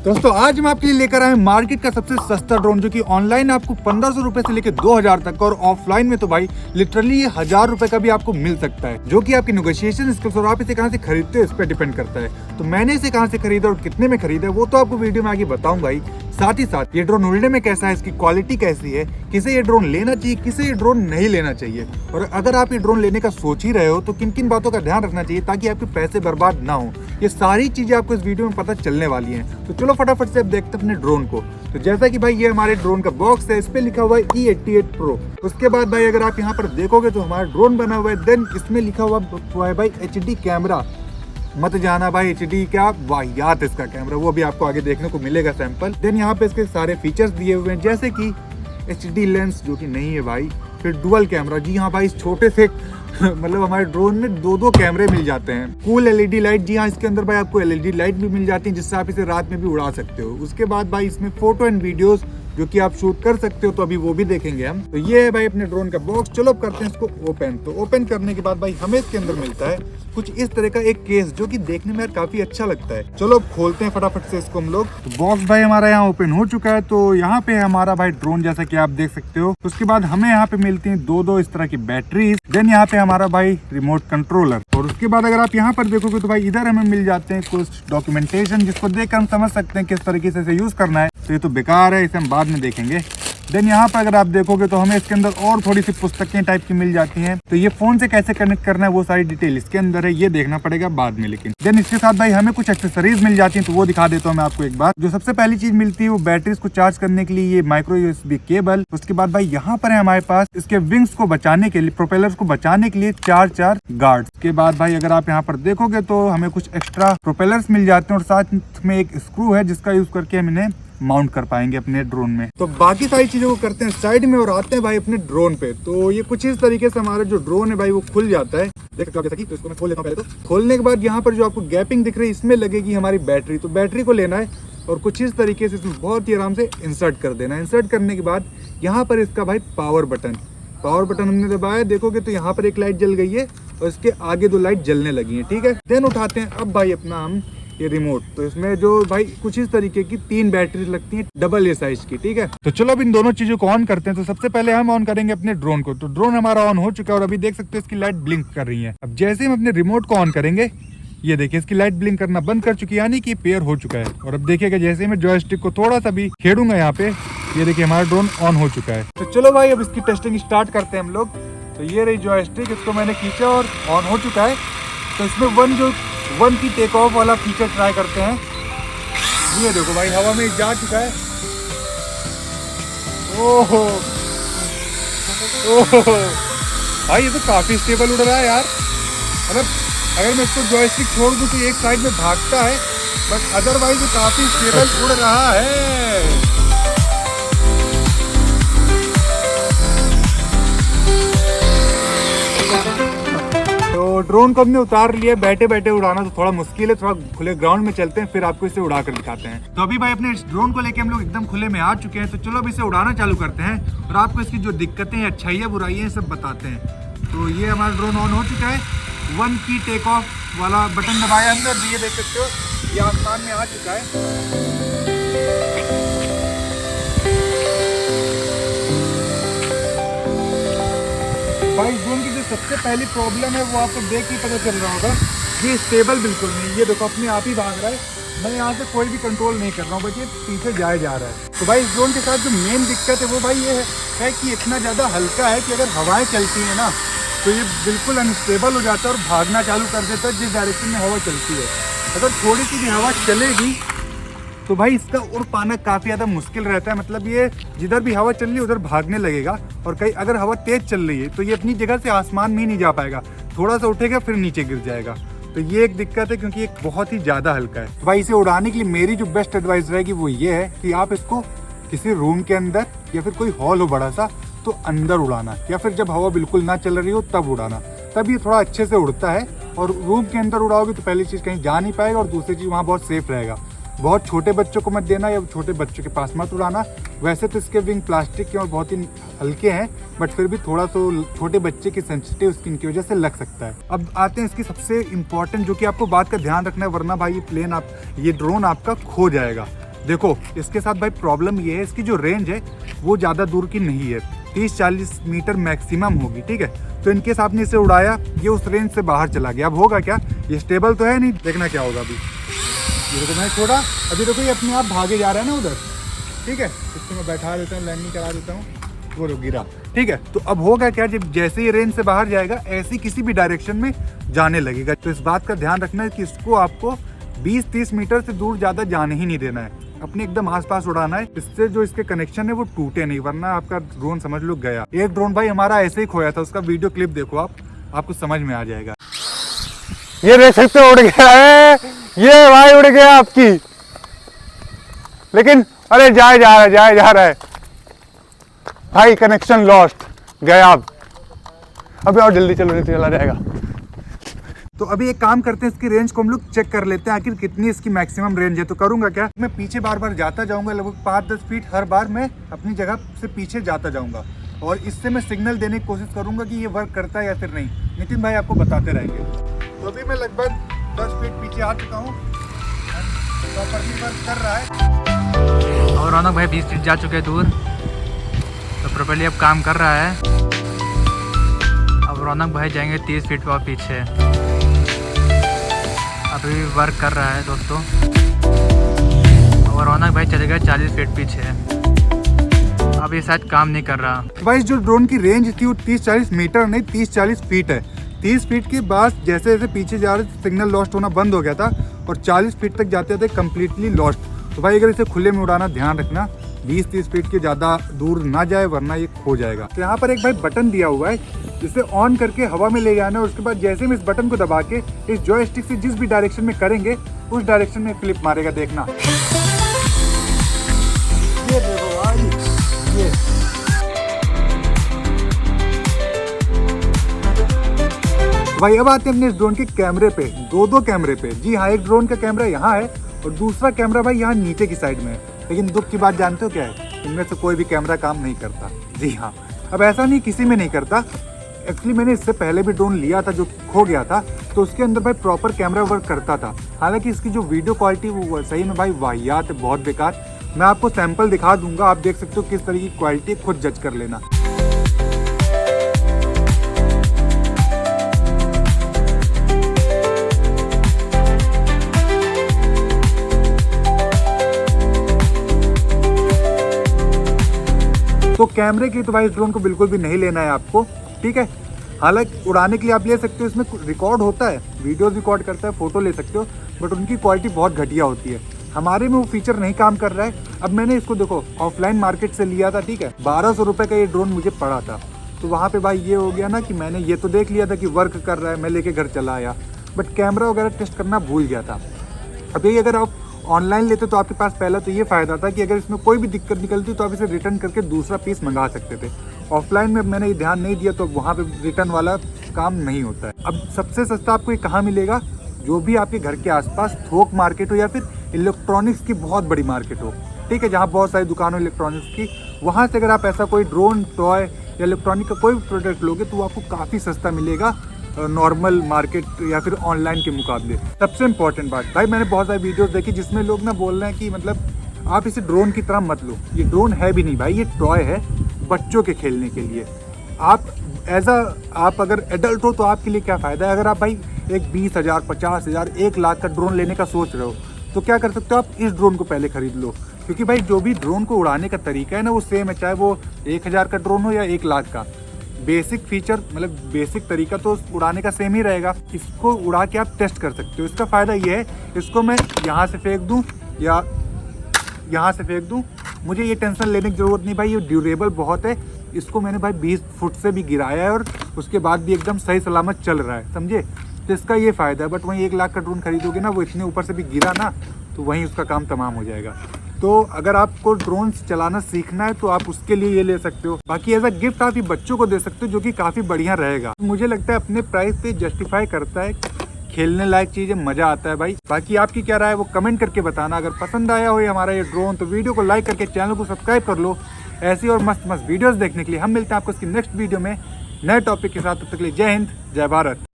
दोस्तों आज हम आपके लिए लेकर आए मार्केट का सबसे सस्ता ड्रोन जो कि ऑनलाइन आपको 1500 रुपए से लेकर 2000 तक और ऑफलाइन में तो भाई लिटरली ये 1000 रुपए का भी आपको मिल सकता है, जो कि आपकी नेगोशिएशन स्किल्स और आप इसे कहां से खरीदते हो इस पर डिपेंड करता है। तो मैंने इसे कहां से खरीदा और कितने में खरीदा वो तो आपको वीडियो में आगे बताऊंगा ही। साथ ही साथ ये ड्रोन उड़ने में कैसा है, इसकी क्वालिटी कैसी है, किसे ये ड्रोन लेना चाहिए, किसे ये ड्रोन नहीं लेना चाहिए, और अगर आप ये ड्रोन लेने का सोच ही रहे हो तो किन किन बातों का ध्यान रखना चाहिए ताकि आपके पैसे बर्बाद ना हो। ये सारी चीजें आपको इस वीडियो में पता चलने वाली हैं। तो चलो फटाफट से अब देखते हैं अपने ड्रोन को। तो जैसा कि भाई ये हमारे ड्रोन का बॉक्स है, इस पे लिखा हुआ है E88 Pro। उसके बाद भाई अगर आप यहाँ पर देखोगे तो हमारा ड्रोन बना हुआ है, देन इसमें लिखा हुआ है भाई HD कैमरा। मत जाना भाई HD क्या वाहियात इसका कैमरा, वो भी आपको आगे देखने को मिलेगा सैंपल। देन यहाँ पे इसके सारे फीचर्स दिए हुए हैं जैसे कि HD लेंस जो कि नहीं है भाई, फिर डुअल कैमरा। जी हाँ भाई, इस छोटे से मतलब हमारे ड्रोन में दो कैमरे मिल जाते हैं। कूल LED लाइट, जी हाँ इसके अंदर भाई आपको LED लाइट भी मिल जाती है जिससे आप इसे रात में भी उड़ा सकते हो। उसके बाद भाई इसमें फोटो एंड वीडियोस जो कि आप शूट कर सकते हो, तो अभी वो भी देखेंगे हम। तो ये है भाई अपने ड्रोन का बॉक्स। चलो अब करते हैं इसको ओपन। तो ओपन करने के बाद भाई हमें इसके अंदर मिलता है कुछ इस तरह का एक केस जो कि देखने में यार काफी अच्छा लगता है। चलो अब खोलते हैं फटाफट से इसको हम लोग। तो बॉक्स भाई हमारा यहाँ ओपन हो चुका है। तो यहाँ पे हमारा भाई ड्रोन जैसा कि आप देख सकते हो। उसके बाद हमें यहाँ पे मिलती हैं दो इस तरह की बैटरीज। देन यहाँ पे हमारा भाई रिमोट कंट्रोलर, और उसके बाद अगर आप यहाँ पर देखोगे तो भाई इधर हमें मिल जाते हैं कुछ डॉक्यूमेंटेशन जिसको देखकर हम समझ सकते हैं किस तरीके से इसे यूज करना है। तो ये तो बेकार है, इसे हम बाद में देखेंगे। देन यहाँ पर अगर आप देखोगे तो हमें इसके अंदर और थोड़ी सी पुस्तकें टाइप की मिल जाती हैं। तो ये फोन से कैसे कनेक्ट करना है वो सारी डिटेल इसके अंदर है, ये देखना पड़ेगा बाद में। लेकिन देन इसके साथ भाई हमें कुछ एक्सेसरीज मिल जाती हैं, तो वो दिखा देता हूँ मैं आपको एक बार। जो सबसे पहली चीज मिलती है वो बैटरीज को चार्ज करने के लिए ये माइक्रो USB केबल। उसके बाद भाई यहाँ पर है हमारे पास इसके विंग्स को बचाने के लिए, प्रोपेलर्स को बचाने के लिए चार गार्ड। के बाद भाई अगर आप यहाँ पर देखोगे तो हमें कुछ एक्स्ट्रा प्रोपेलर्स मिल जाते हैं और साथ में एक स्क्रू है जिसका यूज करके हम इन्हें माउंट कर पाएंगे अपने ड्रोन में। तो बाकी सारी चीजों को करते हैं साइड में और आते हैं भाई अपने ड्रोन पे। तो ये कुछ इस तरीके से हमारा जो ड्रोन है भाई वो खुल जाता है, देख सकते हो जैसा कि। तो इसको मैं खोल लेता हूँ पहले। तो खोलने के बाद यहाँ पर जो आपको गैपिंग दिख रही है इसमें लगेगी हमारी बैटरी। तो बैटरी को लेना है और कुछ इस तरीके से इसमें बहुत ही आराम से इंसर्ट कर देना है। इंसर्ट करने के बाद यहाँ पर इसका भाई पावर बटन हमने दबाया, देखोगे तो यहाँ पर एक लाइट जल गई है और इसके आगे दो लाइट जलने लगी है, ठीक है। देन उठाते हैं अब भाई अपना हम ये रिमोट। तो इसमें जो भाई कुछ इस तरीके की 3 बैटरी लगती हैं डबल ए साइज की, ठीक है। तो चलो अब इन दोनों चीजों को ऑन करते हैं। तो सबसे पहले हम ऑन करेंगे अपने ड्रोन को। तो ड्रोन हमारा ऑन हो चुका है और अभी देख सकते हो इसकी लाइट ब्लिंक कर रही है। अब जैसे हम अपने रिमोट को ऑन करेंगे, ये देखिए इसकी लाइट ब्लिंक करना बंद कर चुकी है, यानी कि पेयर हो चुका है। और अब देखिएगा जैसे मैं जॉयस्टिक को थोड़ा सा भी खेड़ूंगा यहाँ पे, ये देखिए हमारा ड्रोन ऑन हो चुका है। तो चलो भाई अब इसकी टेस्टिंग स्टार्ट करते हैं हम लोग। तो ये रही जॉयस्टिक, इसको मैंने खींचा और ऑन हो चुका है। तो इसमें वन की टेक ऑफ वाला फीचर ट्राई करते हैं। ये देखो भाई हवा में जा चुका है। ओहो भाई ये तो काफी स्टेबल उड़ रहा है यार। मतलब अगर मैं इसको जॉयस्टिक छोड़ दूं तो एक साइड में भागता है, बट अदरवाइज काफी स्टेबल उड़ रहा है। तो ड्रोन को हमने उतार लिया। बैठे बैठे उड़ाना तो थोड़ा मुश्किल है, थोड़ा खुले ग्राउंड में चलते हैं फिर आपको इसे उड़ा कर दिखाते हैं। तो अभी भाई अपने ड्रोन को लेके हम लोग एकदम खुले में आ चुके हैं। तो चलो अब इसे उड़ाना चालू करते हैं और आपको इसकी जो दिक्कतें, अच्छाइयाँ बुराइयाँ सब बताते हैं। तो ये हमारा ड्रोन ऑन हो चुका है। 1 की टेक ऑफ वाला बटन दबाया अंदर, ये देख सकते हो ये आसमान में आ चुका है। भाई ड्रोन की जो सबसे पहली प्रॉब्लम है वो आपको देख के पता चल रहा होगा, ये स्टेबल बिल्कुल नहीं। ये देखो अपने आप ही भाग रहा है, मैं यहाँ से कोई भी कंट्रोल नहीं कर रहा हूँ, बट ये पीछे जाए जा रहा है। तो भाई इस ड्रोन के साथ जो मेन दिक्कत है वो भाई ये है कि इतना ज़्यादा हल्का है कि अगर हवाएं चलती हैं ना तो ये बिल्कुल अनस्टेबल हो जाता है और भागना चालू कर देता है जिस डायरेक्शन में हवा चलती है। अगर थोड़ी सी भी हवा चलेगी तो भाई इसका उड़ पाना काफ़ी ज़्यादा मुश्किल रहता है। मतलब ये जिधर भी हवा चल रही है उधर भागने लगेगा, और कहीं अगर हवा तेज चल रही है तो ये अपनी जगह से आसमान में ही नहीं जा पाएगा, थोड़ा सा उठेगा फिर नीचे गिर जाएगा। तो ये एक दिक्कत है क्योंकि ये बहुत ही ज़्यादा हल्का है। तो भाई इसे उड़ाने के लिए मेरी जो बेस्ट एडवाइस रहेगी वो ये है कि आप इसको किसी रूम के अंदर या फिर कोई हॉल हो बड़ा सा तो अंदर उड़ाना, या फिर जब हवा बिल्कुल ना चल रही हो तब उड़ाना, तब ये थोड़ा अच्छे से उड़ता है। और रूम के अंदर उड़ाओगे तो पहली चीज़ कहीं जा नहीं पाएगा और दूसरी चीज़ वहाँ बहुत सेफ रहेगा। बहुत छोटे बच्चों को मत देना या छोटे बच्चों के पास मत उड़ाना। वैसे तो इसके विंग प्लास्टिक के और बहुत ही हल्के हैं, बट फिर भी थोड़ा तो छोटे बच्चे की सेंसिटिव स्किन की वजह से लग सकता है। अब आते हैं इसकी सबसे इम्पोर्टेंट, जो कि आपको बात का ध्यान रखना है, वरना भाई ये ड्रोन आपका खो जाएगा। देखो इसके साथ भाई प्रॉब्लम ये है, इसकी जो रेंज है वो ज़्यादा दूर की नहीं है, 30-40 मीटर मैक्सिमम होगी, ठीक है। तो इनकेस आपने इसे उड़ाया, ये उस रेंज से बाहर चला गया, अब होगा क्या, ये स्टेबल तो है नहीं, देखना क्या होगा अभी। ये देखो मैंने छोड़ा, अभी देखो ये अपने आप भागे जा रहा है ना उधर, ठीक है। इसको मैं बैठा देता हूँ, लैंडिंग करा देता हूँ, वो लोग गिरा, ठीक है। तो अब होगा क्या, जब जैसे ही रेंज से बाहर जाएगा ऐसे किसी भी डायरेक्शन में जाने लगेगा। तो इस बात का ध्यान रखना है कि इसको आपको 20-30 मीटर से दूर ज़्यादा जाने ही नहीं देना है, अपने एकदम आसपास उड़ाना है, इससे जो इसके कनेक्शन है वो टूटे नहीं, वरना आपका ड्रोन समझ लो गया। एक ड्रोन भाई हमारा ऐसे ही खोया था, उसका वीडियो क्लिप देखो आप, आपको समझ में आ जाएगा। ये देख सकते हो उड़ गया है, ये भाई उड़ गया आपकी, लेकिन अरे जाए जा रहा है भाई, कनेक्शन लॉस्ट, गया। अब और जल्दी चलो नहीं तो चला जाएगा। तो अभी एक काम करते हैं, इसकी रेंज को हम लोग चेक कर लेते हैं, आखिर कितनी इसकी मैक्सिमम रेंज है। तो करूंगा क्या, मैं पीछे बार बार जाता जाऊंगा, लगभग 5-10 फीट हर बार मैं अपनी जगह से पीछे जाता जाऊंगा, और इससे मैं सिग्नल देने की कोशिश करूंगा कि ये वर्क करता है या फिर नहीं। नितिन भाई आपको बताते रहेंगे। तो अभी मैं लगभग 10 फीट पीछे आ चुका हूँ, प्रॉपर्ली वर्क कर रहा है। और रौनक भाई 20 फीट जा चुके हैं दूर, तो प्रॉपर्ली अब काम कर रहा है। अब रौनक भाई जाएंगे 30 फीट और पीछे, अभी वर्क कर रहा है दोस्तों। और रौनक भाई चले गए 40 फीट पीछे, अब ये शायद काम नहीं कर रहा। भाई जो ड्रोन की रेंज थी वो 30-40 मीटर नहीं, 30-40 फीट है। 30 फीट के बाद जैसे जैसे पीछे जा रहे सिग्नल लॉस्ट होना बंद हो गया था, और 40 फीट तक जाते थे कम्प्लीटली लॉस्ट। तो भाई अगर इसे खुले में उड़ाना ध्यान रखना, 20-30 फीट के ज़्यादा दूर ना जाए, वरना ये खो जाएगा। तो यहाँ पर एक भाई बटन दिया हुआ है, जिसे ऑन करके हवा में ले जाना है, और उसके बाद जैसे हम इस बटन को दबा के इस जॉयस्टिक से जिस भी डायरेक्शन में करेंगे उस डायरेक्शन में फ्लिप मारेगा, देखना। ये देखो भाई, ये भाई अब आते हैं अपने इस ड्रोन के कैमरे पे, दो कैमरे पे। जी हाँ, एक ड्रोन का कैमरा यहाँ है और दूसरा कैमरा भाई यहाँ नीचे की साइड में है। लेकिन दुख की बात जानते हो क्या है, इनमें से कोई भी कैमरा काम नहीं करता। जी हाँ, अब ऐसा नहीं किसी में नहीं करता, एक्चुअली मैंने इससे पहले भी ड्रोन लिया था जो खो गया था, तो उसके अंदर भाई प्रॉपर कैमरा वर्क करता था। हालांकि इसकी जो वीडियो क्वालिटी वो सही में भाई वाहियात है, बहुत बेकार। मैं आपको सैंपल दिखा दूंगा, आप देख सकते हो किस तरह की क्वालिटी, खुद जज कर लेना। तो कैमरे की तो भाई इस ड्रोन को बिल्कुल भी नहीं लेना है आपको, ठीक है। हालांकि उड़ाने के लिए आप ले सकते हो, इसमें रिकॉर्ड होता है, वीडियोस रिकॉर्ड करता है, फोटो ले सकते हो, बट उनकी क्वालिटी बहुत घटिया होती है। हमारे में वो फीचर नहीं काम कर रहा है। अब मैंने इसको देखो ऑफलाइन मार्केट से लिया था, ठीक है, 1200 रुपये का ये ड्रोन मुझे पड़ा था। तो वहाँ पे भाई ये हो गया ना कि मैंने ये तो देख लिया था कि वर्क कर रहा है, मैं लेके घर चला आया, बट कैमरा वगैरह टेस्ट करना भूल गया था। अब यही अगर आप ऑनलाइन लेते तो आपके पास पहला तो ये फ़ायदा था कि अगर इसमें कोई भी दिक्कत निकलती तो आप इसे रिटर्न करके दूसरा पीस मंगा सकते थे। ऑफलाइन में मैंने ये ध्यान नहीं दिया, तो वहाँ पे रिटर्न वाला काम नहीं होता है। अब सबसे सस्ता आपको ये कहाँ मिलेगा, जो भी आपके घर के आसपास थोक मार्केट हो या फिर इलेक्ट्रॉनिक्स की बहुत बड़ी मार्केट हो, ठीक है, जहाँ बहुत सारी दुकान हो इलेक्ट्रॉनिक्स की, वहाँ से अगर आप ऐसा कोई ड्रोन, टॉय या इलेक्ट्रॉनिक का कोई भी प्रोडक्ट लोगे तो वो आपको काफ़ी सस्ता मिलेगा नॉर्मल मार्केट या फिर ऑनलाइन के मुकाबले। सबसे इम्पॉर्टेंट बात भाई, मैंने बहुत सारी वीडियोस देखी जिसमें लोग ना बोल रहे हैं कि मतलब आप इसे ड्रोन की तरह मत लो। ये ड्रोन है भी नहीं भाई, ये टॉय है बच्चों के खेलने के लिए। आप आप अगर एडल्ट हो तो आपके लिए क्या फ़ायदा है। अगर आप भाई एक 20,000, 50,000, 1 लाख का ड्रोन लेने का सोच रहे हो तो क्या कर सकते हो, आप इस ड्रोन को पहले खरीद लो। क्योंकि भाई जो भी ड्रोन को उड़ाने का तरीका है ना वो सेम है, चाहे वो 1,000 का ड्रोन हो या 1 लाख का। बेसिक फीचर मतलब बेसिक तरीका तो उड़ाने का सेम ही रहेगा। इसको उड़ा के आप टेस्ट कर सकते हो। इसका फ़ायदा ये है, इसको मैं यहाँ से फेंक दूँ या यहाँ से फेंक दूँ, मुझे ये टेंशन लेने की ज़रूरत नहीं भाई, ये ड्यूरेबल बहुत है। इसको मैंने भाई 20 फुट से भी गिराया है और उसके बाद भी एकदम सही सलामत चल रहा है, समझे। तो इसका ये फ़ायदा है। बट वहीं 1 लाख का ड्रोन खरीदोगे ना, वो इतने ऊपर से भी गिरा ना तो वहीं उसका काम तमाम हो जाएगा। तो अगर आपको ड्रोन चलाना सीखना है तो आप उसके लिए ये ले सकते हो। बाकी एज अ गिफ्ट आप ये बच्चों को दे सकते हो, जो कि काफ़ी बढ़िया रहेगा। मुझे लगता है अपने प्राइस पे जस्टिफाई करता है, खेलने लायक चीज़ है, मज़ा आता है भाई। बाकी आपकी क्या राय है वो कमेंट करके बताना। अगर पसंद आया हो हमारा ये ड्रोन तो वीडियो को लाइक करके चैनल को सब्सक्राइब कर लो। ऐसी और मस्त मस्त वीडियोस देखने के लिए हम मिलते हैं आपको इसकी नेक्स्ट वीडियो में नए टॉपिक के साथ। तब तक के लिए जय हिंद, जय भारत।